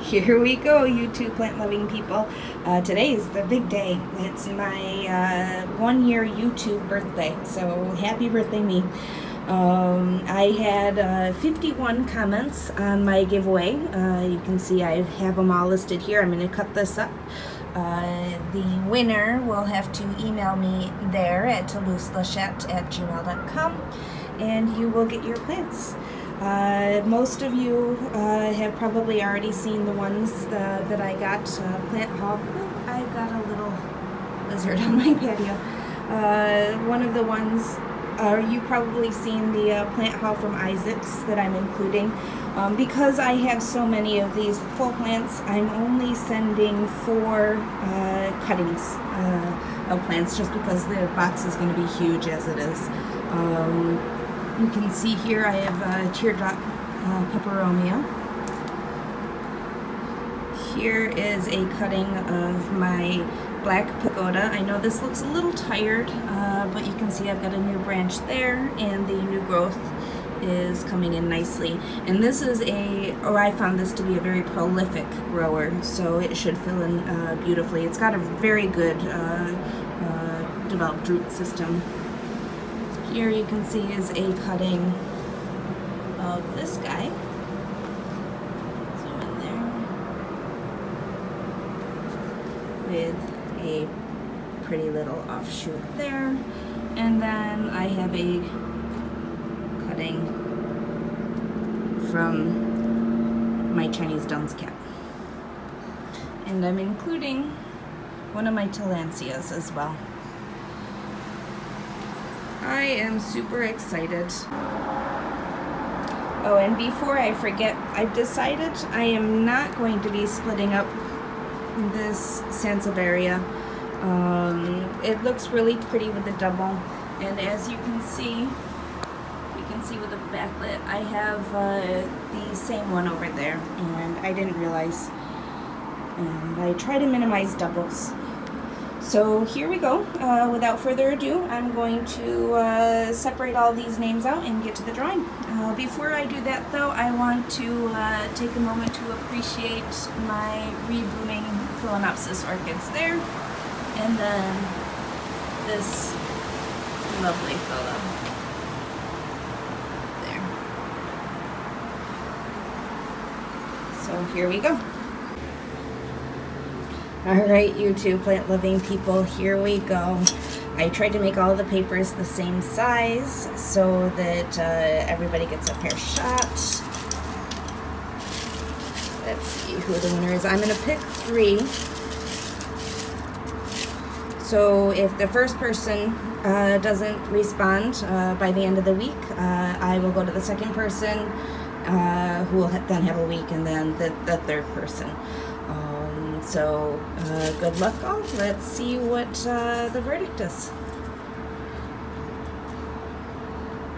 Here we go, you two plant-loving people. Today is the big day. It's my 1-year YouTube birthday, so happy birthday me. I had 51 comments on my giveaway. You can see I have them all listed here. I'm going to cut this up. The winner will have to email me there at toulouselachette@gmail.com, and you will get your plants. Most of you have probably already seen the ones that I got plant haul. Oh, I've got a little lizard on my patio. One of the ones, you've probably seen the plant haul from Isaac's that I'm including. Because I have so many of these full plants, I'm only sending 4 cuttings of plants, just because the box is going to be huge as it is. You can see here I have teardrop peperomia. Here is a cutting of my black pagoda. I know this looks a little tired, but you can see I've got a new branch there, and the new growth is coming in nicely. And this is I found this to be a very prolific grower, so it should fill in beautifully. It's got a very good developed root system. Here you can see is a cutting of this guy. Zoom in there. With a pretty little offshoot there. And then I have a cutting from my Chinese Duns cap. And I'm including one of my Tillandsias as well. I am super excited. Oh, and before I forget, I've decided I am not going to be splitting up this Sansevieria. It looks really pretty with the double, and as you can see with the backlit, I have the same one over there, and I didn't realize. And I try to minimize doubles. So here we go. Without further ado, I'm going to separate all these names out and get to the drawing. Before I do that though, I want to take a moment to appreciate my reblooming Phalaenopsis orchids there, and then this lovely fellow there. So here we go. Alright, you two plant-loving people, here we go. I tried to make all the papers the same size so that everybody gets a fair shot. Let's see who the winner is. I'm going to pick 3. So if the first person doesn't respond by the end of the week, I will go to the second person, who will then have a week, and then the third person. So good luck all. Let's see what the verdict is.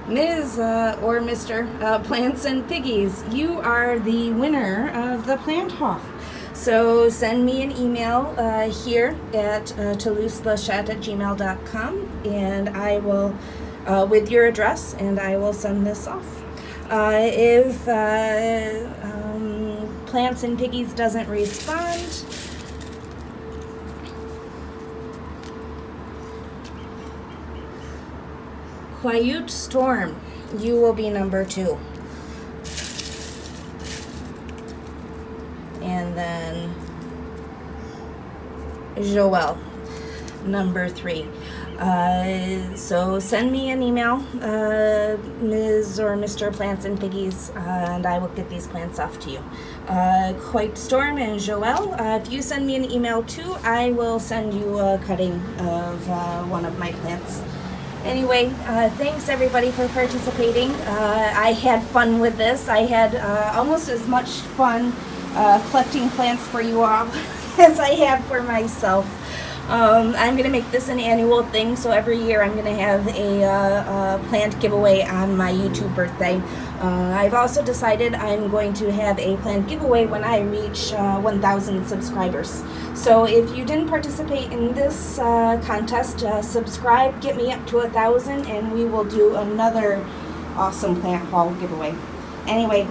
Ms. Or Mr. Plants and Piggies, you are the winner of the plant haul. So send me an email here at toulouselachette@gmail.com, and I will, with your address, and I will send this off. If Plants and Piggies doesn't respond, Quiet Storm, you will be number 2. And then Joelle, number 3. So send me an email, Ms. or Mr. Plants and Piggies, and I will get these plants off to you. Quiet Storm and Joelle, if you send me an email too, I will send you a cutting of one of my plants. Anyway, thanks everybody for participating. I had fun with this. I had almost as much fun collecting plants for you all as I have for myself. I'm going to make this an annual thing, so every year I'm going to have a plant giveaway on my YouTube birthday. I've also decided I'm going to have a plant giveaway when I reach 1,000 subscribers. So if you didn't participate in this contest, subscribe, get me up to 1,000, and we will do another awesome plant haul giveaway. Anyway,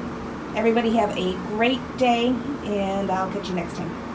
Everybody have a great day, and I'll catch you next time.